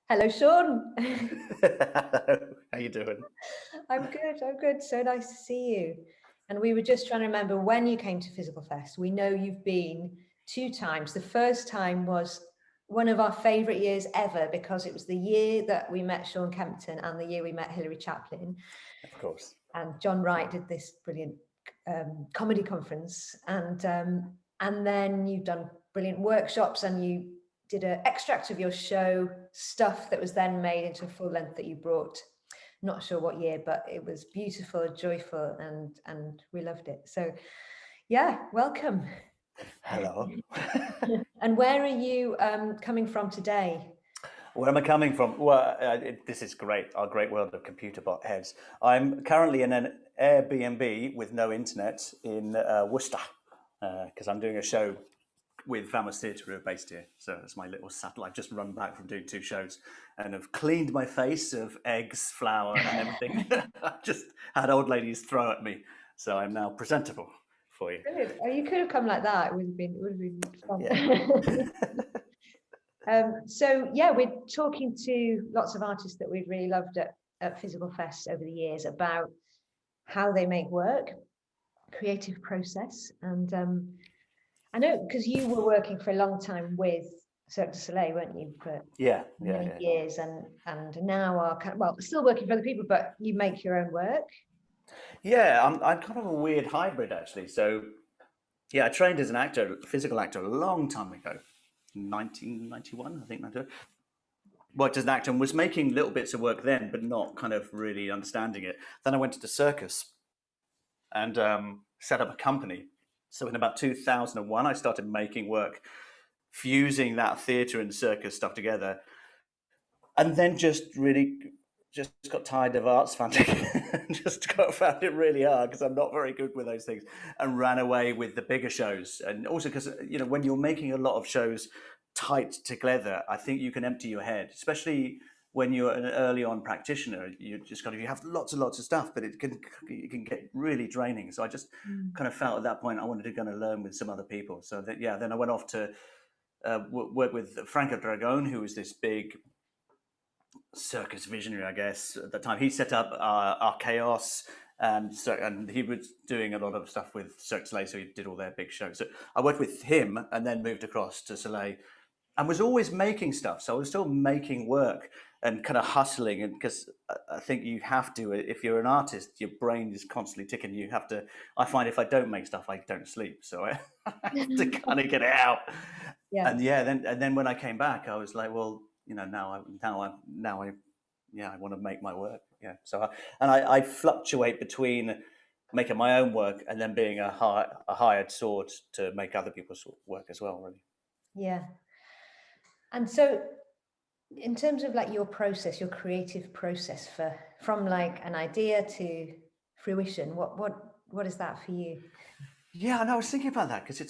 Hello, Sean. Hello, how you doing? I'm good. I'm good. So nice to see you. And we were just trying to remember when you came to Physical Fest. We know you've been two times. The first time was one of our favourite years ever because it was the year that we met Sean Kempton and the year we met Hilary Chaplin. Of course. And John Wright did this brilliant comedy conference. And then you've done brilliant workshops and you did an extract of your show, stuff that was then made into a full length that you brought. Not sure what year, but it was beautiful, joyful, and we loved it. So, yeah, welcome. Hello. And where are you coming from today? Where am I coming from? Well, this is great, our great world of computer bot heads. I'm currently in an Airbnb with no internet in Worcester because I'm doing a show with Vamos Theatre, who are based here. So that's my little satellite. I've just run back from doing two shows and have cleaned my face of eggs, flour, and everything. I've just had old ladies throw at me. So I'm now presentable for you. Good. Oh, you could have come like that. It would have been fun. Yeah. So yeah, we're talking to lots of artists that we've really loved at Physical Fest over the years about how they make work, creative process. And I know because you were working for a long time with Cirque du Soleil, weren't you, for Yeah. many years, and now are still working for other people, but you make your own work. Yeah, I'm kind of a weird hybrid actually. So yeah, I trained as an actor, physical actor, a long time ago, 1991, I think. Worked as an actor and was making little bits of work then, but not kind of really understanding it. Then I went to the circus and set up a company. So in about 2001, I started making work, fusing that theatre and circus stuff together, and then just got tired of arts funding. Found it really hard because I'm not very good with those things, and ran away with the bigger shows. And also because when you're making a lot of shows tight together, I think you can empty your head, especially when you're an early on practitioner. You just you have lots and lots of stuff, but it can get really draining. So I just kind of felt at that point I wanted to go and learn with some other people. So then I went off to work with Franco Dragone, who was this big circus visionary, I guess, at the time. He set up Archaeos, and he was doing a lot of stuff with Cirque du Soleil, so he did all their big shows. So I worked with him and then moved across to Soleil and was always making stuff. So I was still making work and kind of hustling, and because I think you have to, if you're an artist, your brain is constantly ticking. You have to. I find if I don't make stuff, I don't sleep. So I have to kind of get it out. Yeah. And then when I came back, I was like, well, now I want to make my work. Yeah. So I fluctuate between making my own work and then being a hired sword to make other people's work as well. Really. Yeah. And so, in terms of like your process, your creative process from like an idea to fruition, what is that for you? Yeah, and I was thinking about that because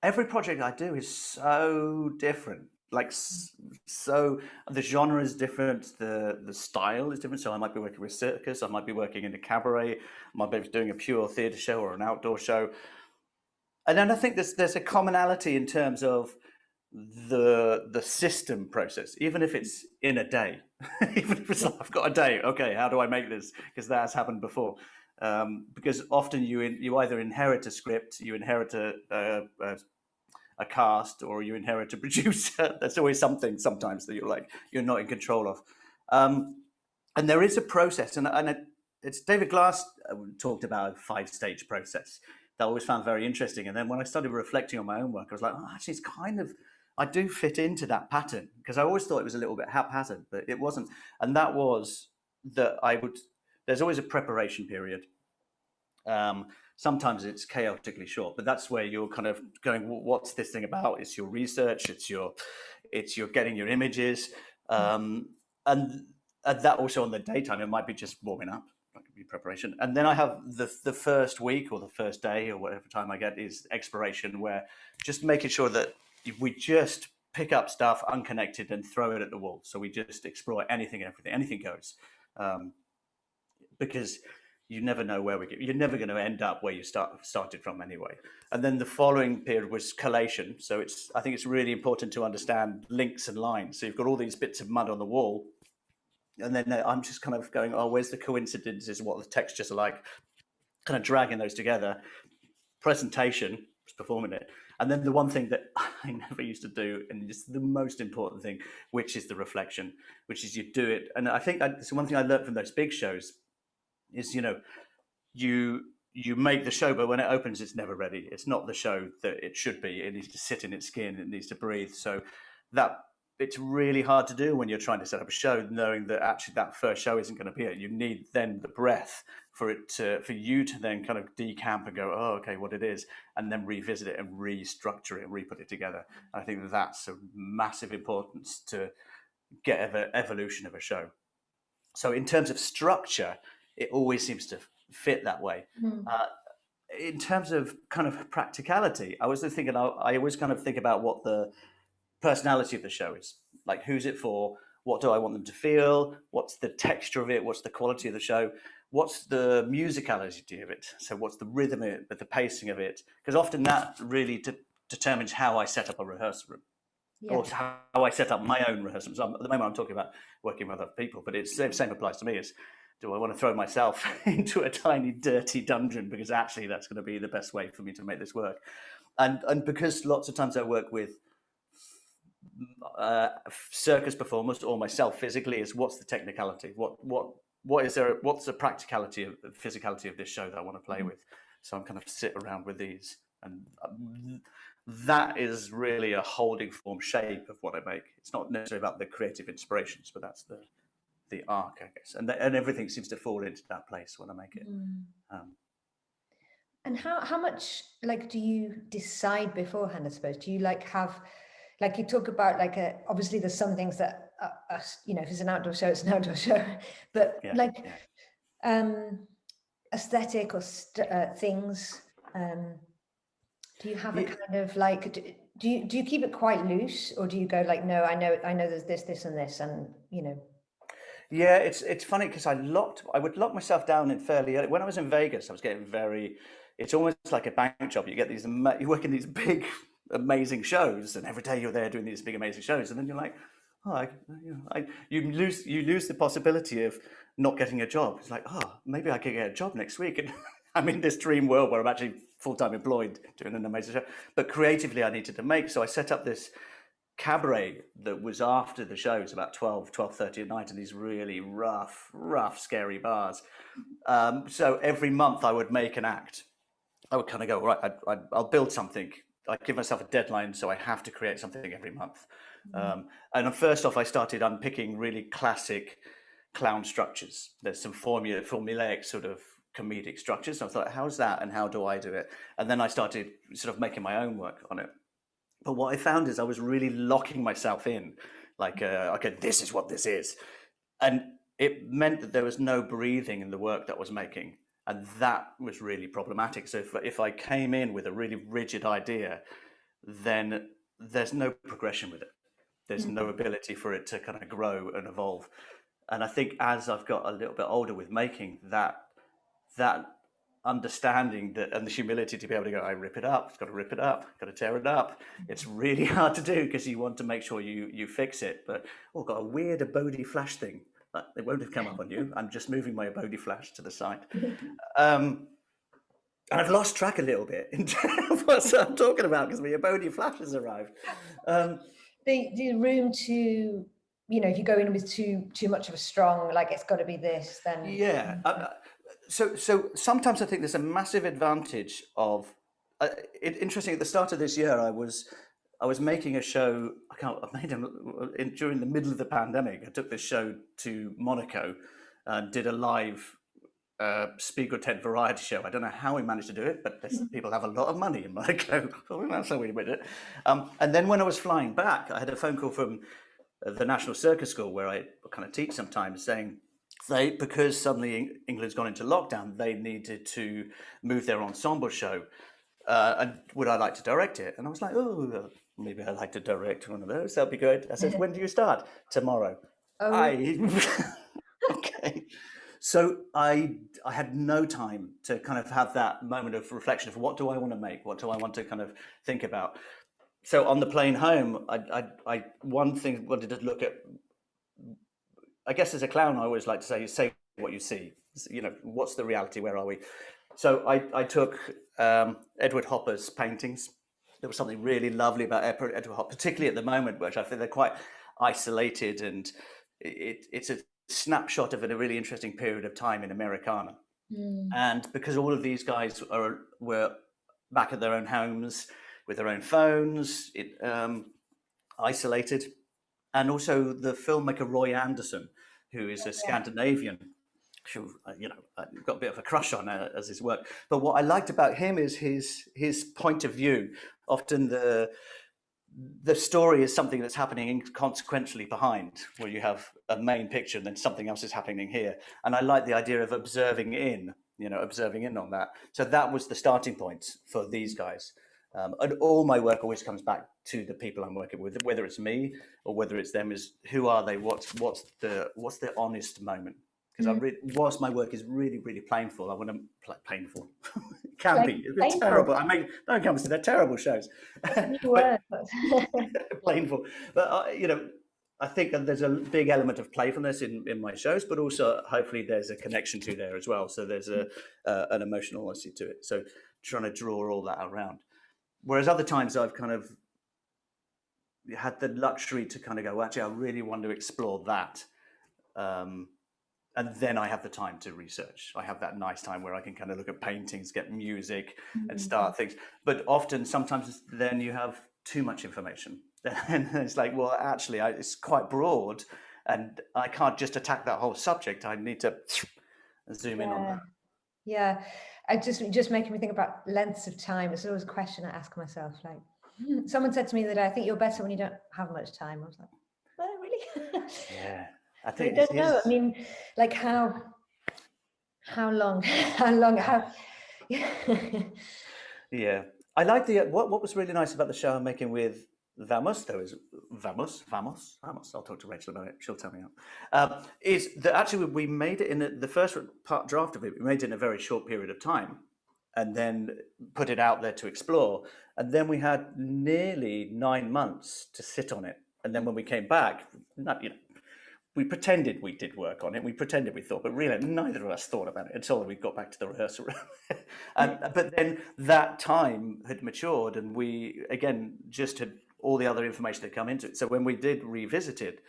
every project I do is so different. Like so, the genre is different, the style is different. So I might be working with circus, I might be working in a cabaret, I might be doing a pure theatre show or an outdoor show. And then I think there's a commonality in terms of the system process, even if it's in a day, even if it's like, I've got a day, okay, how do I make this? Because that has happened before. Because often you either inherit a script, you inherit a cast, or you inherit a producer. There's always something sometimes that you're not in control of. And there is a process, and it's David Glass talked about a 5-stage process that I always found very interesting. And then when I started reflecting on my own work, I was like, oh, actually, I do fit into that pattern, because I always thought it was a little bit haphazard, but it wasn't. And that was that there's always a preparation period. Sometimes it's chaotically short, but that's where you're kind of going, well, what's this thing about? It's your research, it's your getting your images, and that also on the daytime, it might be just warming up, that could be preparation. And then I have the first week or the first day or whatever time I get is exploration, where just making sure that we just pick up stuff unconnected and throw it at the wall. So we just explore anything and everything goes, because you never know where you're never going to end up where you started from anyway. And then the following period was collation. So I think it's really important to understand links and lines. So you've got all these bits of mud on the wall, and then I'm just kind of going, oh, where's the coincidences, what the textures are like, kind of dragging those together. Presentation, performing it. And then the one thing that I never used to do, and it's the most important thing, which is the reflection, which is you do it. And I think it's one thing I learned from those big shows is, you make the show, but when it opens, it's never ready. It's not the show that it should be. It needs to sit in its skin. It needs to breathe. So that it's really hard to do when you're trying to set up a show, knowing that actually that first show isn't going to be it. You need then the breath for you to then kind of decamp and go, oh, okay, what it is, and then revisit it and restructure it and re-put it together. And I think that's of massive importance to get evolution of a show. So in terms of structure, it always seems to fit that way. In terms of kind of practicality, I was thinking, I always kind of think about what the personality of the show is, like who's it for, what do I want them to feel, what's the texture of it, what's the quality of the show, what's the musicality of it, so what's the rhythm of it, but the pacing of it, because often that really determines how I set up a rehearsal room. Or how I set up my own rehearsal rooms. At the moment I'm talking about working with other people, but it's the same applies to me. Is do I want to throw myself into a tiny dirty dungeon because actually that's going to be the best way for me to make this work, and because lots of times I work with circus performers or myself physically, is what's the technicality, what is there, what's the practicality of the physicality of this show that I want to play with. So I'm kind of sit around with these, and that is really a holding form shape of what I make. It's not necessarily about the creative inspirations, but that's the arc, I guess, and everything seems to fall into that place when I make it. And how much do you decide beforehand? I suppose, do you have, you talk about obviously there's some things that if it's an outdoor show, it's an outdoor show, but aesthetic or things. Do you have a kind of do you keep it quite loose, or do you go no, I know there's this and this, and Yeah, it's funny because I would lock myself down in fairly early. When I was in Vegas, I was getting it's almost like a bank job. You get these, you work in these big, amazing shows, and every day you're there doing these big, amazing shows, and then you're like, oh, you lose the possibility of not getting a job. It's like, oh, maybe I could get a job next week, and I'm in this dream world where I'm actually full-time employed doing an amazing show. But creatively, I needed to make, so I set up this cabaret that was after the shows, about 12:30 at night, in these really rough, scary bars. So every month I would make an act. I would kind of go, right, I'll build something. I give myself a deadline, so I have to create something every month. And first off, I started unpicking really classic clown structures. There's some formulaic sort of comedic structures. So I thought, how's that, and how do I do it? And then I started sort of making my own work on it. But what I found is I was really locking myself in, okay, this is what this is. And it meant that there was no breathing in the work that I was making. And that was really problematic. So if I came in with a really rigid idea, then there's no progression with it. There's no ability for it to kind of grow and evolve. And I think as I've got a little bit older with making, that understanding that, and the humility to be able to go, I rip it up, it's got to rip it up, got to tear it up. It's really hard to do because you want to make sure you fix it. But got a weird Abode flash thing. It won't have come up on you. I'm just moving my Abode flash to the side. And I've lost track a little bit in terms of what I'm talking about because my Abode flash has arrived. The room to, if you go in with too much of a strong, it's got to be this, then. Yeah. So sometimes I think there's a massive advantage of, interesting, at the start of this year, I was making a show. During the middle of the pandemic. I took this show to Monaco and did a live Spiegel Tent variety show. I don't know how we managed to do it, but people have a lot of money in Monaco. That's how we did it. And then when I was flying back, I had a phone call from the National Circus School, where I kind of teach sometimes, saying because suddenly England's gone into lockdown, they needed to move their ensemble show. And would I like to direct it? And I was like, oh, maybe I'd like to direct one of those. That'd be good. I said, when do you start? Tomorrow. Oh. Okay. So I had no time to kind of have that moment of reflection of what do I want to make, what do I want to kind of think about. So on the plane home, I one thing wanted to look at. I guess as a clown, I always like to say what you see. You know, what's the reality? Where are we? So I took Edward Hopper's paintings. There was something really lovely about Edward Hopper, particularly at the moment, which I think they're quite isolated, and it's a snapshot of a really interesting period of time in Americana. And because all of these guys were back at their own homes with their own phones, isolated, and also the filmmaker Roy Anderson, who is a Scandinavian, who I've got a bit of a crush on as his work. But what I liked about him is his point of view. Often the story is something that's happening inconsequentially behind, where you have a main picture and then something else is happening here. And I like the idea of observing in on that. So that was the starting point for these guys. And all my work always comes back to the people I'm working with, whether it's me or whether it's them. Is who are they? What's the honest moment? Because whilst my work is really, really painful, I want to painful. It can be. It's terrible. Don't come to they're terrible shows. Painful, but I think there's a big element of playfulness in my shows, but also hopefully there's a connection to there as well. So there's an emotional honesty to it. So trying to draw all that around. Whereas other times I've kind of had the luxury to kind of go, actually, I really want to explore that. And then I have the time to research. I have that nice time where I can kind of look at paintings, get music and start things. But often, sometimes then you have too much information. And it's like, well, actually, it's quite broad and I can't just attack that whole subject. I need to zoom in on that. Yeah, I just making me think about lengths of time. It's always a question I ask myself. Like, someone said to me that I think you're better when you don't have much time. I was like, oh, really? Yeah, I think I don't know. I mean, like how long? Yeah, I like what was really nice about the show I'm making with Vamos, though, is Vamos. I'll talk to Rachel about it. She'll tell me out. Is that actually we made it in the first draft of it? We made it in a very short period of time, and then put it out there to explore. And then we had nearly 9 months to sit on it. And then when we came back, we pretended we did work on it. We pretended we thought, but really neither of us thought about it until we got back to the rehearsal room. But then that time had matured, and we again just had all the other information that come into it. So when we did revisit it,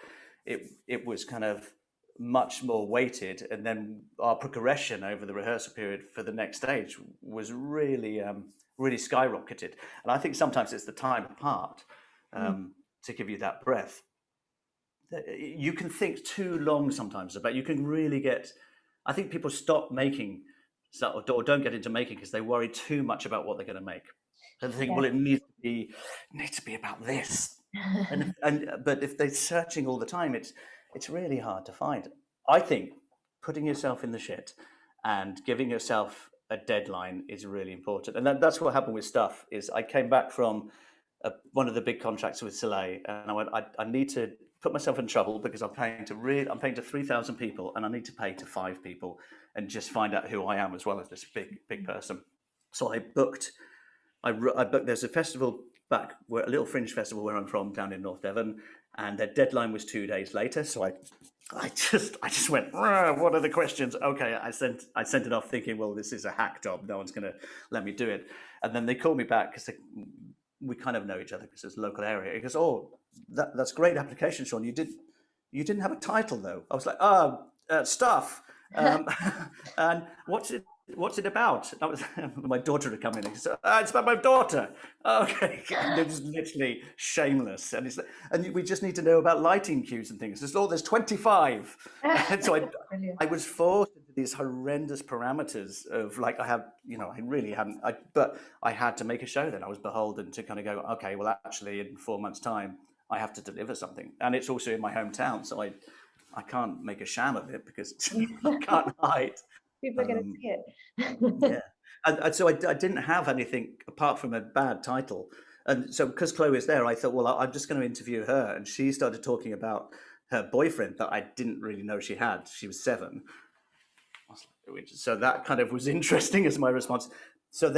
it was kind of much more weighted, and then our progression over the rehearsal period for the next stage was really skyrocketed. And I think sometimes it's the time apart to give you that breath. You can think too long sometimes about. You can really get. I think people stop making or don't get into making because they worry too much about what they're going to make. And they think, well, it needs to be about this. But if they're searching all the time, it's really hard to find. I think putting yourself in the shit and giving yourself a deadline is really important. And that's what happened with Stuff. Is I came back from one of the big contracts with Soleil, and I went, I need to put myself in trouble because I'm paying to 3,000 people, and I need to pay to 5 people and just find out who I am as well as this big person. So I booked. There's a festival a little fringe festival where I'm from down in North Devon, and their deadline was 2 days later. So I just went, what are the questions? Okay, I sent it off thinking, well, this is a hack job. No one's going to let me do it. And then they called me back because we kind of know each other because it's a local area. He goes, oh, that's great application, Sean. You didn't have a title though. I was like, Stuff. And what's it about? That was my daughter had come in and said, it's about my daughter. Okay. They're just literally shameless. And we just need to know about lighting cues and things. There's 25. And so I was forced into these horrendous parameters of like, I really hadn't, but I had to make a show then. I was beholden to kind of go, okay, well, actually in 4 months' time, I have to deliver something. And it's also in my hometown. So I can't make a sham of it because I can't hide. People are going to see it. Yeah. And so I didn't have anything apart from a bad title. And so because Chloe was there, I thought, well, I'm just going to interview her. And she started talking about her boyfriend that I didn't really know she had. She was 7. So that kind of was interesting as my response. So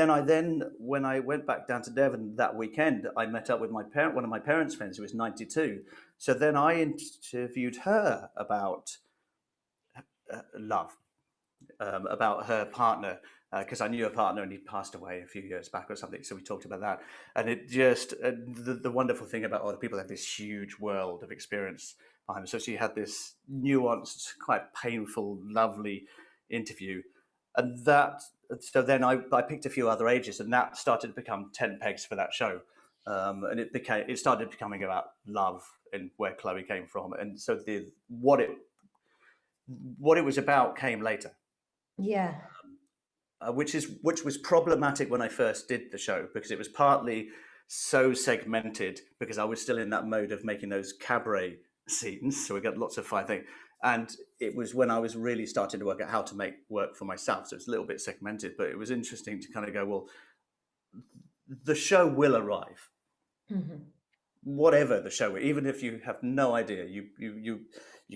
when I went back down to Devon that weekend, I met up with one of my parents' friends who was 92. So then I interviewed her about love, about her partner, because I knew her partner and he passed away a few years back or something. So we talked about that, and it just the wonderful thing about other people have this huge world of experience behind them. So she had this nuanced, quite painful, lovely interview, and that. So then I picked a few other ages, and that started to become 10 pegs for that show. And it started becoming about love and where Chloe came from, and so what it was about came later. Yeah. Which was problematic when I first did the show, because it was partly so segmented because I was still in that mode of making those cabaret scenes. So we got lots of fun things. And it was when I was really starting to work out how to make work for myself. So it's a little bit segmented, but it was interesting to kind of go, well, the show will arrive. Mm-hmm. Whatever the show, even if you have no idea, you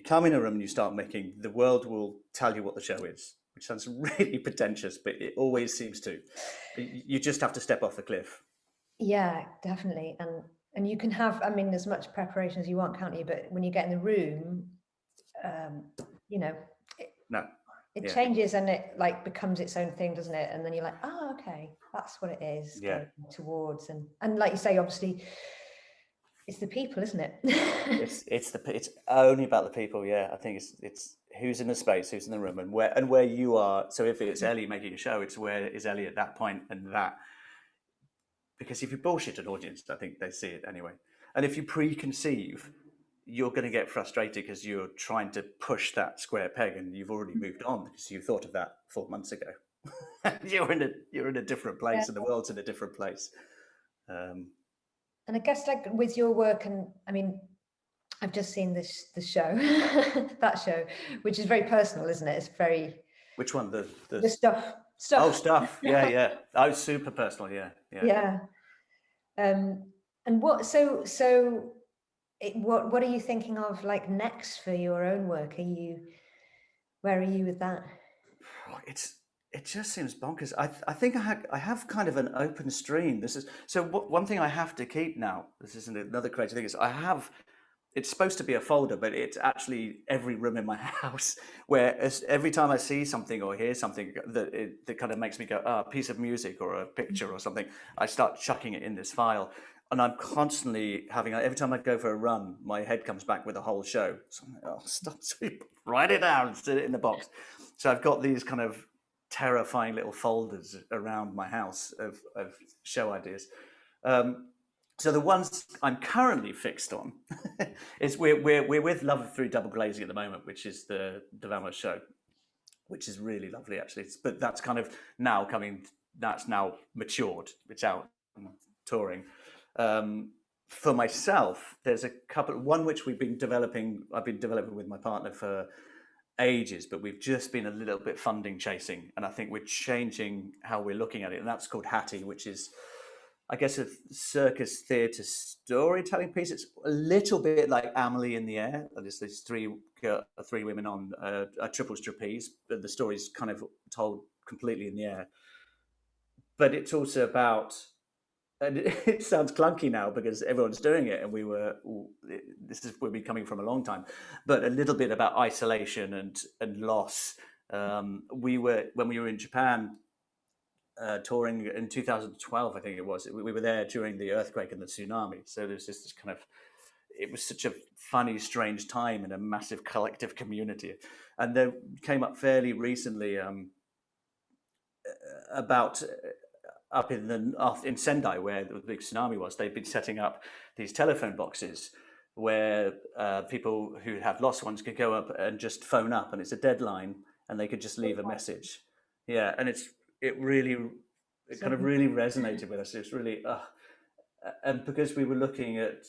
come in a room and you start making, the world will tell you what the show is, which sounds really pretentious, but it always seems to. You just have to step off the cliff. Yeah, definitely. And you can have, I mean, as much preparation as you want, can't you? But when you get in the room, you know, it changes and it like becomes its own thing, doesn't it? And then you're like, oh, okay, that's what it is going towards. And like you say, obviously, it's the people, isn't it? it's only about the people. Yeah, I think it's who's in the space, who's in the room, and where you are. So if it's Ellie making a show, it's where is Ellie at that point, and that, because if you bullshit an audience, I think they see it anyway. And if you preconceive, you're going to get frustrated because you're trying to push that square peg, and you've already moved on because you thought of that 4 months ago. you're in a different place, and the world's in a different place. And I guess like with your work, and I mean, I've just seen the show, that show, which is very personal, isn't it? It's very. Which one? The stuff. Oh, stuff. Yeah. Oh, super personal. Yeah. And what? So what are you thinking of like next for your own work? Where are you with that? It just seems bonkers. I think I have kind of an open stream. One thing I have to keep now. This isn't another crazy thing. Is it's supposed to be a folder, but it's actually every room in my house. Where every time I see something or hear something that kind of makes me go, a piece of music or a picture or something, I start chucking it in this file. And I'm constantly every time I go for a run, my head comes back with a whole show. So I'm like, stop, write it down, sit it in the box. So I've got these kind of terrifying little folders around my house of show ideas. So the ones I'm currently fixed on is we're with Love Through Double Glazing at the moment, which is the Davamos show, which is really lovely actually. But that's kind of now that's now matured. It's out touring. For myself, there's a couple. One which I've been developing with my partner for ages, but we've just been a little bit funding chasing, and I think we're changing how we're looking at it. And that's called Hattie, which is, I guess, a circus theatre storytelling piece. It's a little bit like Amelie in the Air. There's these three women on a triple trapeze, but the story's kind of told completely in the air. But it's also about, and it sounds clunky now because everyone's doing it, and this is where we're coming from a long time, but a little bit about isolation and loss. When we were in Japan touring in 2012, I think it was, we were there during the earthquake and the tsunami. So there's this kind of, it was such a funny, strange time in a massive collective community. And there came up fairly recently about up in Sendai, where the big tsunami was. They've been setting up these telephone boxes where people who have lost ones could go up and just phone up, and it's a deadline, and they could just leave a message. Yeah, and it kind of really resonated with us. It's really, and because we were looking at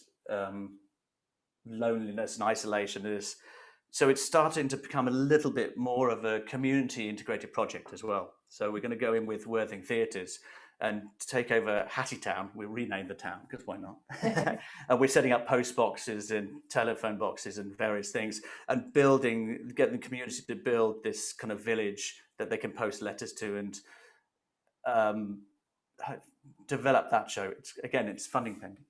loneliness and isolation, so it's starting to become a little bit more of a community integrated project as well. So we're going to go in with Worthing Theatres and take over Hattie Town. We renamed the town because why not? And we're setting up post boxes and telephone boxes and various things, and getting the community to build this kind of village that they can post letters to, and develop that show. It's funding pending.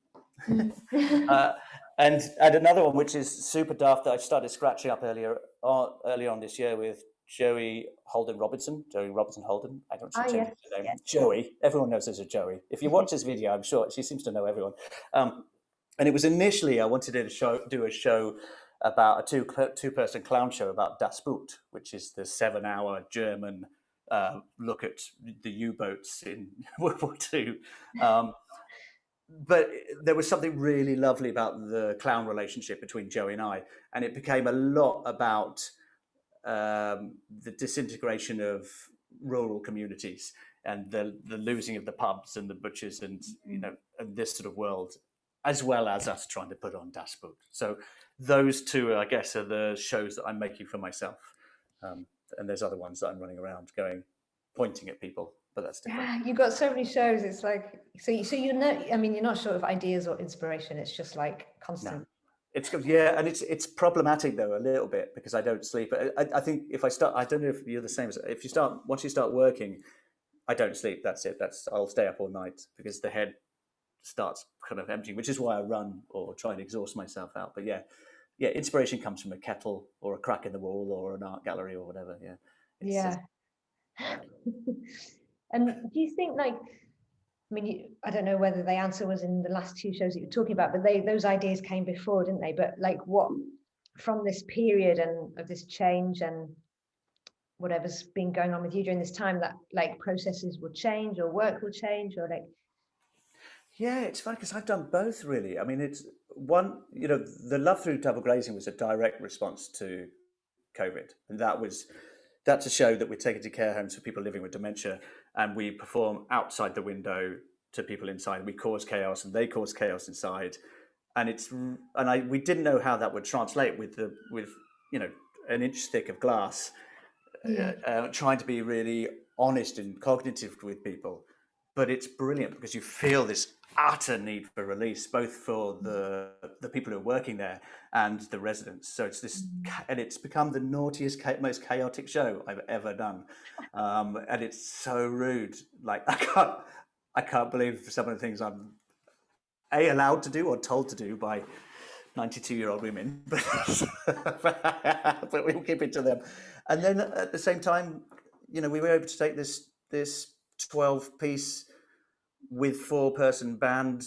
And another one which is super daft that I started scratching up earlier on this year with Joey Robertson Holden. I don't change yes, her name. yes. Joey. Everyone knows there's a Joey. If you watch this video, I'm sure she seems to know everyone. And it was initially I wanted to do a show about a two-person clown show about Das Boot, which is the 7-hour German look at the U-boats in World War II. But there was something really lovely about the clown relationship between Joey and I, and it became a lot about the disintegration of rural communities and the losing of the pubs and the butchers and and this sort of world, as well as us trying to put on Das Boot. So those two, I guess, are the shows that I'm making for myself. And there's other ones that I'm running around pointing at people, but that's different. Yeah, you've got so many shows. It's like, so you're not short of ideas or inspiration. It's just like constant. No. And it's problematic though a little bit because I don't sleep. I think if I start, I don't know if you're the same. Once you start working, I don't sleep. That's it. I'll stay up all night because the head starts kind of emptying, which is why I run or try and exhaust myself out. But yeah, inspiration comes from a kettle or a crack in the wall or an art gallery or whatever. Yeah. And do you think I don't know whether the answer was in the last two shows that you were talking about, but those ideas came before, didn't they? But what from this period and of this change and whatever's been going on with you during this time, that processes will change or work will change or Yeah, it's funny because I've done both really. I mean, it's one, the Love Through Double Glazing was a direct response to COVID, and that's a show that we're taking to care homes for people living with dementia, and we perform outside the window to people inside. We cause chaos, and they cause chaos inside, and we didn't know how that would translate with an inch thick of glass, trying to be really honest and cognitive with people. But it's brilliant because you feel this utter need for release, both for the people who are working there and the residents. So it's this, and it's become the naughtiest, most chaotic show I've ever done, and it's so rude. Like I can't believe some of the things I'm allowed to do or told to do by 92-year-old women, but we'll keep it to them. And then at the same time, we were able to take this 12-piece with 4-person band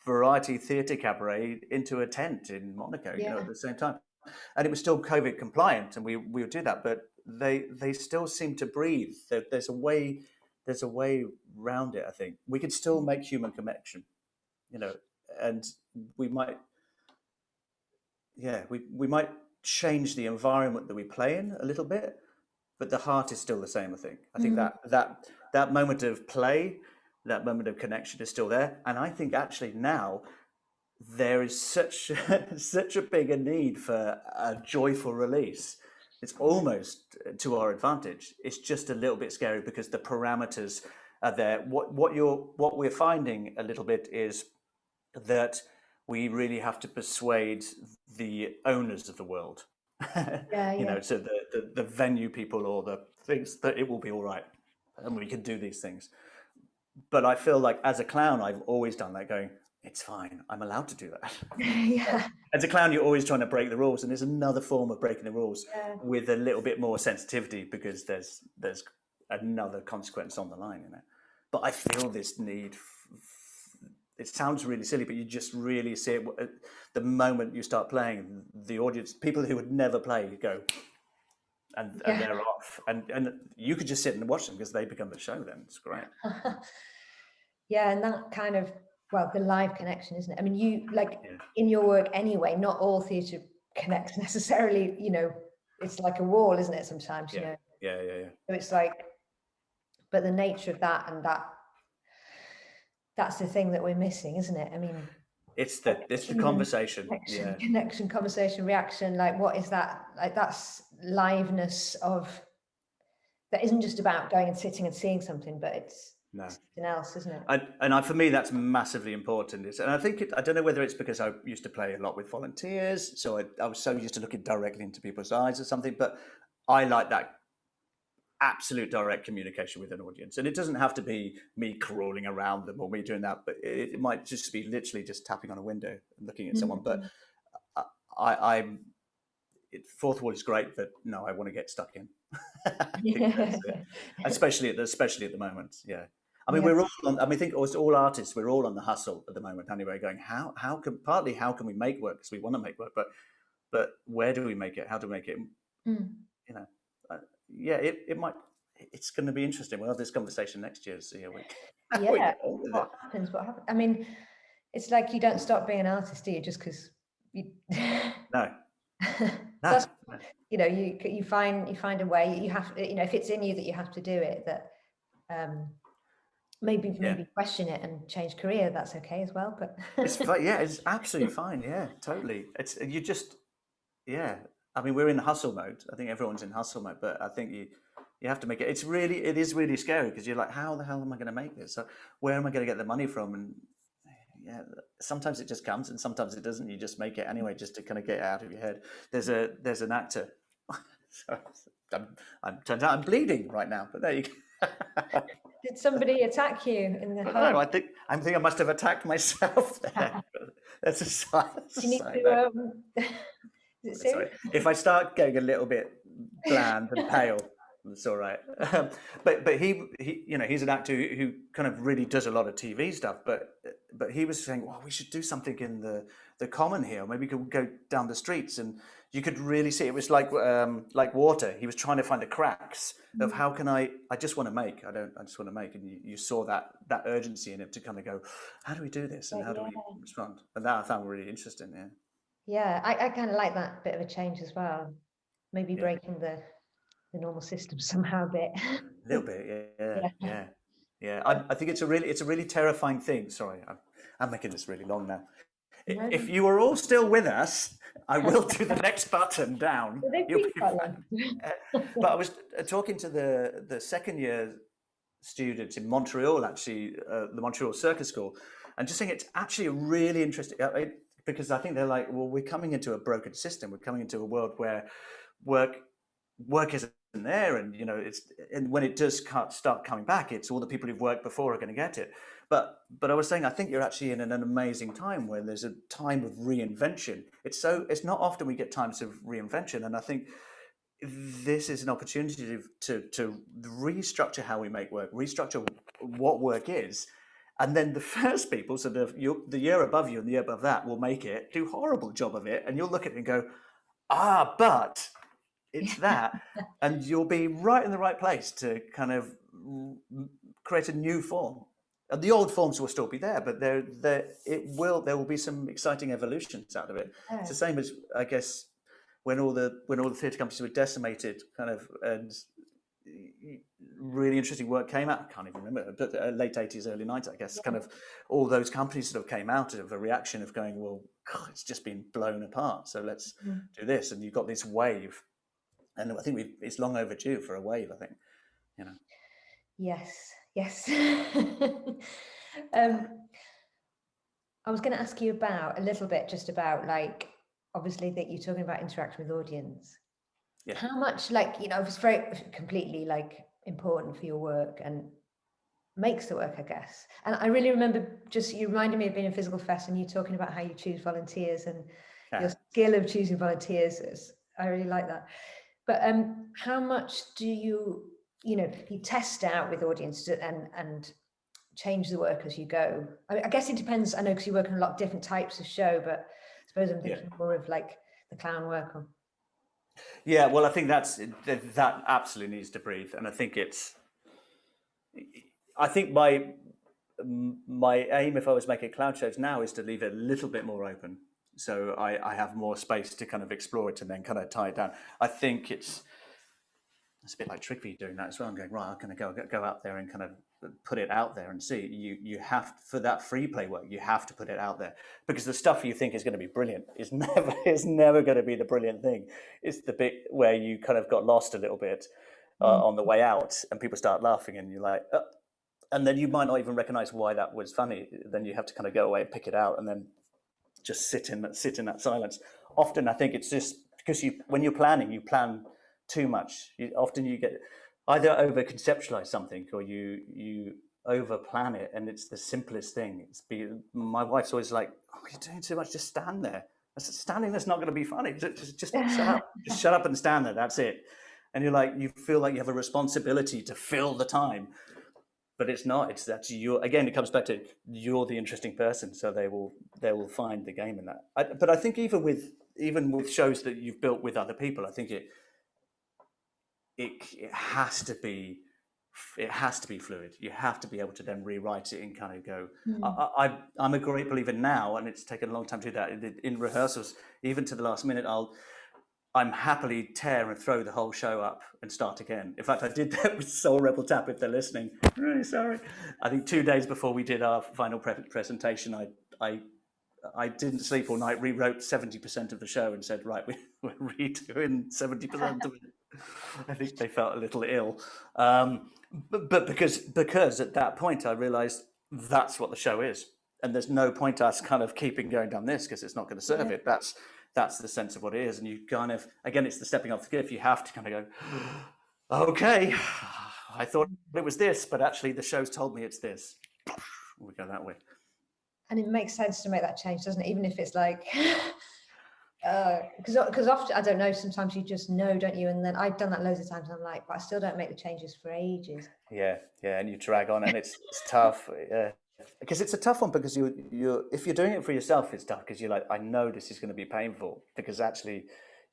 variety theatre cabaret into a tent in Monaco, at the same time, and it was still COVID compliant, and we would do that, but they still seem to breathe. There's a way around it. I think we could still make human connection, and we might change the environment that we play in a little bit, but the heart is still the same. I think that moment of play, that moment of connection is still there. And I think actually now there is such a bigger need for a joyful release. It's almost to our advantage. It's just a little bit scary because the parameters are there. What we're finding a little bit is that we really have to persuade the owners of the world, so the venue people or the things, that it will be all right and we can do these things. But I feel like as a clown, I've always done that, going, it's fine, I'm allowed to do that. As a clown, you're always trying to break the rules, and there's another form of breaking the rules with a little bit more sensitivity because there's another consequence on the line, But I feel this need. It sounds really silly, but you just really see it the moment you start playing. The audience, people who would never play, go, and they're off, and you could just sit and watch them because they become the show. Then it's great. And that kind of the live connection, isn't it? I mean, you in your work anyway. Not all theatre connects necessarily. It's like a wall, isn't it? Sometimes, Yeah. So it's but the nature of that and that's the thing that we're missing, isn't it? I mean, it's the conversation, connection, conversation, reaction. What is that? That's liveness of that isn't just about going and sitting and seeing something, but No. something else, isn't it? For me, that's massively important. And I think I don't know whether it's because I used to play a lot with volunteers, so I was so used to looking directly into people's eyes or something. But I like that absolute direct communication with an audience, and it doesn't have to be me crawling around them or me doing that, but it might just be literally just tapping on a window and looking at someone. But I fourth wall is great, but no, I want to get stuck in. I think that's it. Especially at the moment. Yeah. I mean, we're all on, I mean, I think all artists, we're all on the hustle at the moment anyway, going, how can we make work? Because we want to make work, but where do we make it? How do we make it? You know, yeah, it's going to be interesting. We'll have this conversation next year to see how we what happens. I mean, it's like you don't stop being an artist, do you? Just because you no. That's, you know, you find a way. You have, you know, if it's in you that you have to do it, that maybe question it and change career, that's okay as well. But it's absolutely fine. Yeah, totally. It's you just I mean, we're in hustle mode. I think everyone's in hustle mode, but I think you have to make it. It is really scary because you're like, how the hell am I going to make this? So where am I going to get the money from? And sometimes it just comes and sometimes it doesn't. You just make it anyway, just to kind of get it out of your head. There's an actor. I'm bleeding right now, but there you go. Did somebody attack you in the heart? No, I think I must have attacked myself there. That's a sign. You need to, is it sorry. If I start getting a little bit bland and pale, it's all right. But he you know, he's an actor who kind of really does a lot of TV stuff. But he was saying, well, we should do something in the common here. Maybe we could go down the streets, and you could really see it was like water. He was trying to find the cracks of how can I just want to make. I just want to make, and you saw that urgency in him to kind of go, how do we do this, and how do we respond? And that I found really interesting. Yeah, I kind of like that bit of a change as well. Maybe breaking the normal system somehow a bit. A little bit, yeah. I think it's a really terrifying thing. Sorry, I'm making this really long now. No. If you are all still with us, I will do the next button down. But I was talking to the second year students in Montreal, actually, the Montreal Circus School, and just saying it's actually a really interesting, because I think they're like, well, we're coming into a broken system. We're coming into a world where work isn't there, and you know, and when it does start coming back, it's all the people who've worked before are going to get it. But I was saying, I think you're actually in an amazing time where there's a time of reinvention. It's not often we get times of reinvention, and I think this is an opportunity to restructure how we make work, restructure what work is. And then the first people, so the year above you and the year above that, will make it, do a horrible job of it, and you'll look at it and go, but it's that, and you'll be right in the right place to kind of create a new form. And the old forms will still be there, but there will be some exciting evolutions out of it. Yeah. It's the same as, I guess, when all the theatre companies were decimated, kind of, and really interesting work came out. I can't even remember, but late 80s, early 90s, I guess. Kind of all those companies sort of came out of a reaction of going, well, God, it's just been blown apart, so let's do this. And you've got this wave, and I think it's long overdue for a wave, I think, you know. Yes. I was going to ask you about a little bit just about, like, obviously that you're talking about interacting with audience. Yeah. How much, like, you know, it's very completely like important for your work and makes the work, I guess. And I really remember you reminded me of being in Physical Fest and you talking about how you choose volunteers and your skill of choosing volunteers. I really like that. But how much do you test out with audiences and change the work as you go? I guess it depends. I know because you work on a lot of different types of show, but I suppose I'm thinking more of like the clown work on. Yeah, well, I think that absolutely needs to breathe, and I think my aim, if I was making clown shows now, is to leave it a little bit more open, so I have more space to kind of explore it and then kind of tie it down. I think it's a bit like Trickfeed doing that as well. I'm going, right, I'm going to go out there and kind of put it out there and see. You have, for that free play work, you have to put it out there, because the stuff you think is going to be brilliant is never going to be the brilliant thing. It's the bit where you kind of got lost a little bit on the way out, and people start laughing, and you're like, and then you might not even recognize why that was funny. Then you have to kind of go away and pick it out, and then just sit in that silence. Often, I think it's just because when you're planning, you plan too much. Often you get either over conceptualize something, or you over plan it, and it's the simplest thing. My wife's always like, "Oh, you're doing too much. Just stand there." I said, "Standing there's not going to be funny. Just shut up. Just shut up and stand there. That's it." And you feel like you have a responsibility to fill the time, but it's not. It's that again, it comes back to you're the interesting person, so they will find the game in that. But I think even with shows that you've built with other people, I think it has to be fluid. You have to be able to then rewrite it and kind of go. I'm a great believer now, and it's taken a long time to do that. In rehearsals, even to the last minute, I'm happily tear and throw the whole show up and start again. In fact, I did that with Soul Rebel Tap. If they're listening, I'm really sorry. I think 2 days before we did our final presentation, I didn't sleep all night, rewrote 70% of the show and said, right, we're redoing 70% of it. I think they felt a little ill. But because at that point I realized that's what the show is. And there's no point us kind of keeping going down this because it's not going to serve it. That's the sense of what it is. And you kind of, again, it's the stepping off the cliff. You have to kind of go, okay, I thought it was this, but actually the show's told me it's this. We go that way. And it makes sense to make that change, doesn't it? Even if it's like, because often, I don't know, sometimes you just know, don't you? And then I've done that loads of times. And I'm like, but I still don't make the changes for ages. Yeah, and you drag on, and it's tough. Because it's a tough one, because you if you're doing it for yourself, it's tough because you're like, I know this is going to be painful, because actually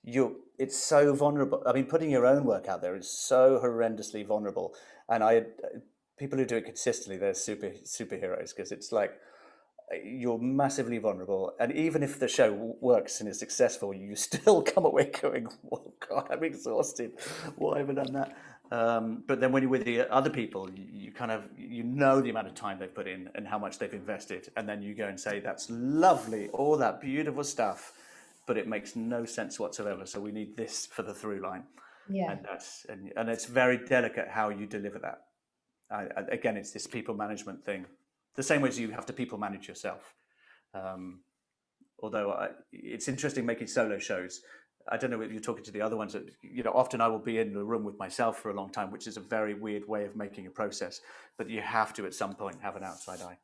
it's so vulnerable. I mean, putting your own work out there is so horrendously vulnerable. And people who do it consistently, they're superheroes, because it's like you're massively vulnerable. And even if the show works and is successful, you still come away going, oh God, I'm exhausted. Why have I done that? But then when you're with the other people, you kind of, the amount of time they've put in and how much they've invested. And then you go and say, that's lovely, all that beautiful stuff, but it makes no sense whatsoever. So we need this for the through line. Yeah. And it's very delicate how you deliver that. Again, it's this people management thing. The same way as you have to people manage yourself. Although it's interesting making solo shows. I don't know if you're talking to the other ones. Often I will be in the room with myself for a long time, which is a very weird way of making a process. But you have to, at some point, have an outside eye.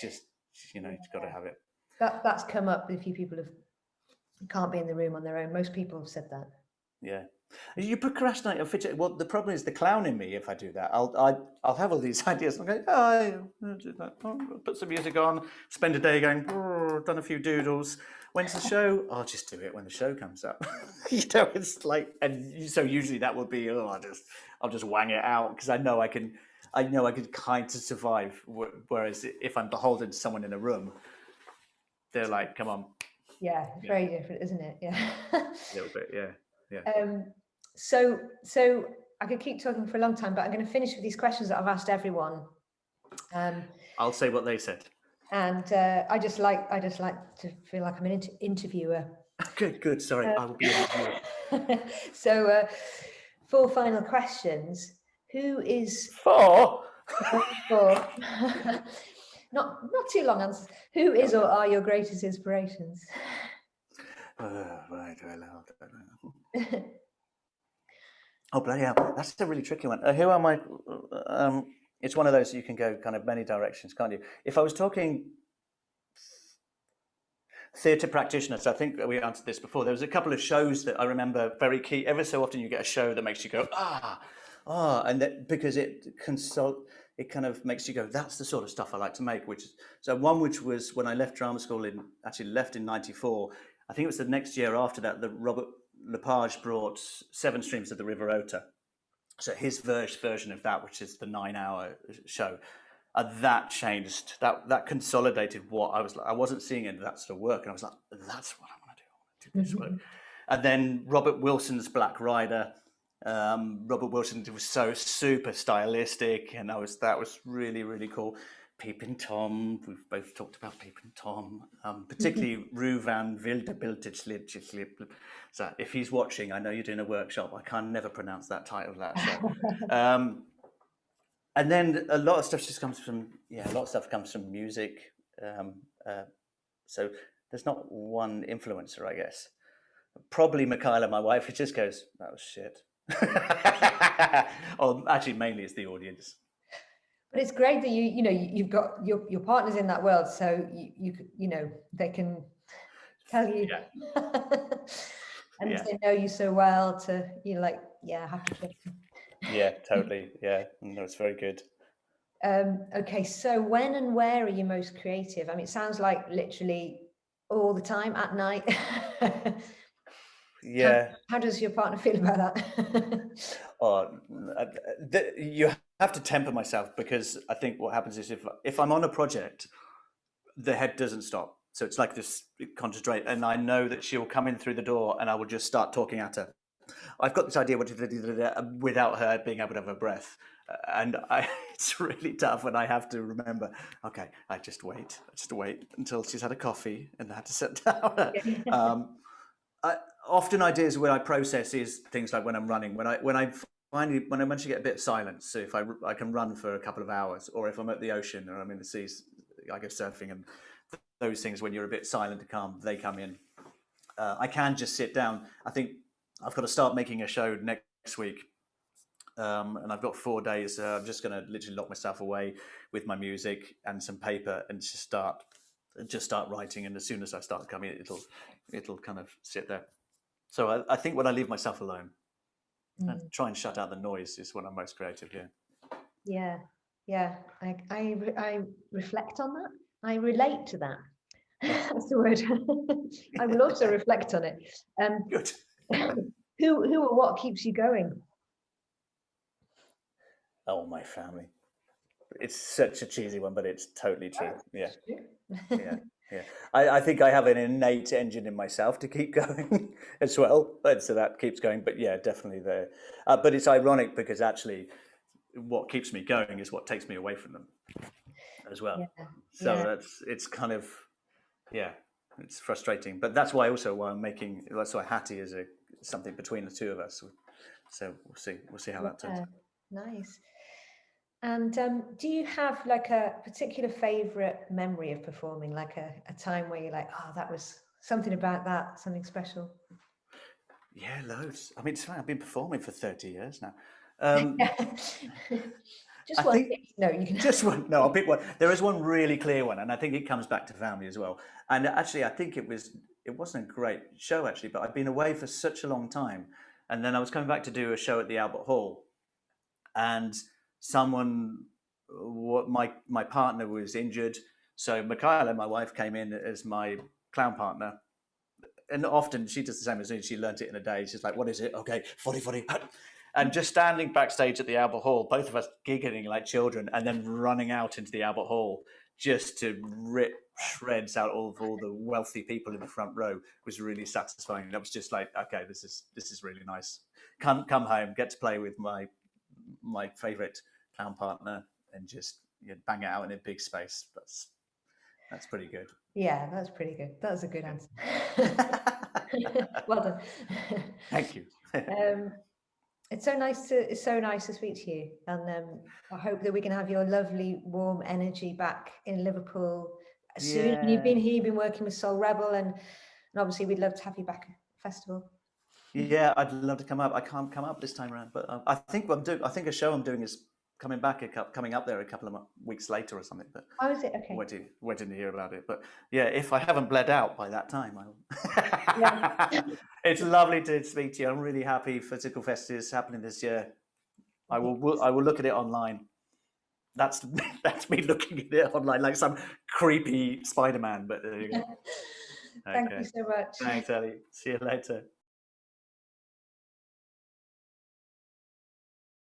Just, you've got to have it. That's come up with a few people who can't be in the room on their own. Most people have said that. Yeah. You procrastinate or fidget. Well, the problem is the clown in me. If I do that, I'll have all these ideas. I'm going, I'll do that. Put some music on. Spend a day going. Done a few doodles. When's the show? I'll just do it when the show comes up. It's like, and so usually that will be, I'll just wang it out because I know I can kind of survive. Whereas if I'm beholden to someone in a room, they're like, come on. Yeah, very different, isn't it? Yeah. A little bit, yeah. So I could keep talking for a long time, but I'm going to finish with these questions that I've asked everyone. I'll say what they said. And I just like to feel like I'm an interviewer. Good. Sorry, I will be an interviewer. So 4 final questions. Who is 4? 4. Not too long answers. Who is or are your greatest inspirations? Right, oh, bloody hell. That's a really tricky one. Who am I? It's one of those you can go kind of many directions, can't you? If I was talking theatre practitioners, I think we answered this before. There was a couple of shows that I remember very key. Ever so often you get a show that makes you go, and that, because it kind of makes you go, that's the sort of stuff I like to make. Which was when I left drama school left in 94. I think it was the next year after that Robert Lepage brought 7 Streams of the River Ota. So his version of that, which is the 9-hour show, that changed, that consolidated what I was like. I wasn't seeing any of that sort of work, and I was like, that's what I want to do. I want to do this work. And then Robert Wilson's Black Rider. Robert Wilson was so super stylistic, and that was really, really cool. Peeping Tom, we've both talked about Peeping Tom, particularly Rue van Wildebilderslip. So if he's watching, I know you're doing a workshop. I can never pronounce that title of that show. And then a lot of stuff just comes from, yeah, a lot of stuff comes from music. Um, so there's not one influencer, I guess. Probably Michaela, my wife, who just goes, "That was shit." Or actually, mainly it's the audience. But it's great that you know you've got your partners in that world, so you know they can tell you, and Yeah. they know you so well to like, yeah, I have to trust you. Yeah, totally. Yeah, no, it's very good. Okay, so when and where are you most creative? I mean, it sounds like literally all the time at night. how, Yeah. how does your partner feel about that? Oh, you have to temper myself, because I think what happens is if I'm on a project, the head doesn't stop. So it's like this concentrate, and I know that she'll come in through the door, and I will just start talking at her. I've got this idea what to do without her being able to have a breath, and it's really tough when I have to remember. Okay, I just wait until she's had a coffee and I had to sit down. Often ideas where I process is things like when I'm running, when I manage to get a bit of silence. So if I can run for a couple of hours, or if I'm at the ocean or I'm in the seas, I go surfing, and those things when you're a bit silent and calm, they come in. I can just sit down. I think I've got to start making a show next week, and I've got 4 days. I'm just going to literally lock myself away with my music and some paper and just start writing. And as soon as I start coming, it'll kind of sit there. So I think when I leave myself alone, I try and shut out the noise is when I'm most creative. Yeah. Yeah. I reflect on that. I relate to that. That's the word. I will also reflect on it. Good. Who or what keeps you going? Oh, my family. It's such a cheesy one, but it's totally true. Yeah. Yeah. I think I have an innate engine in myself to keep going as well, and so that keeps going. But yeah, definitely there. But it's ironic, because actually, what keeps me going is what takes me away from them as well. Yeah. So it's kind of, yeah, it's frustrating. But that's why that's why Hattie is something between the two of us. So we'll see how that turns out. Nice. And do you have like a particular favorite memory of performing, like a time where you're like, oh, that was something about that, something special? Yeah, loads. I mean, it's fine. I've been performing for 30 years now. Just I one. think No, you can. just one. No, I'll pick one. There is one really clear one, and I think it comes back to family as well. And actually, I think it wasn't a great show actually, but I've been away for such a long time, and then I was coming back to do a show at the Albert Hall, and my partner was injured, so Michaela, my wife, came in as my clown partner. And often she does the same as me. She learnt it in a day. She's like, "What is it? Okay, 40." And just standing backstage at the Albert Hall, both of us giggling like children, and then running out into the Albert Hall just to rip shreds out of all the wealthy people in the front row was really satisfying. That was just like, okay, this is really nice. Come home, get to play with my favorite clown partner, and just bang it out in a big space. That's pretty good. Yeah, that's pretty good. That was a good answer. Well done. Thank you. It's so nice to speak to you, and I hope that we can have your lovely warm energy back in Liverpool soon. Yeah. You've been here, you've been working with Soul Rebel, and obviously we'd love to have you back at the festival. Yeah, I'd love to come up. I can't come up this time around, but I think a show I'm doing is coming up there a couple of weeks later or something. But Oh, is it? Okay. waiting to hear about it. But yeah, if I haven't bled out by that time, Yeah. It's lovely to speak to you. I'm really happy Physical Fest is happening this year. I will look at it online. That's me looking at it online like some creepy Spider-Man. But there you go. Thank you so much. Thanks, Ellie. See you later.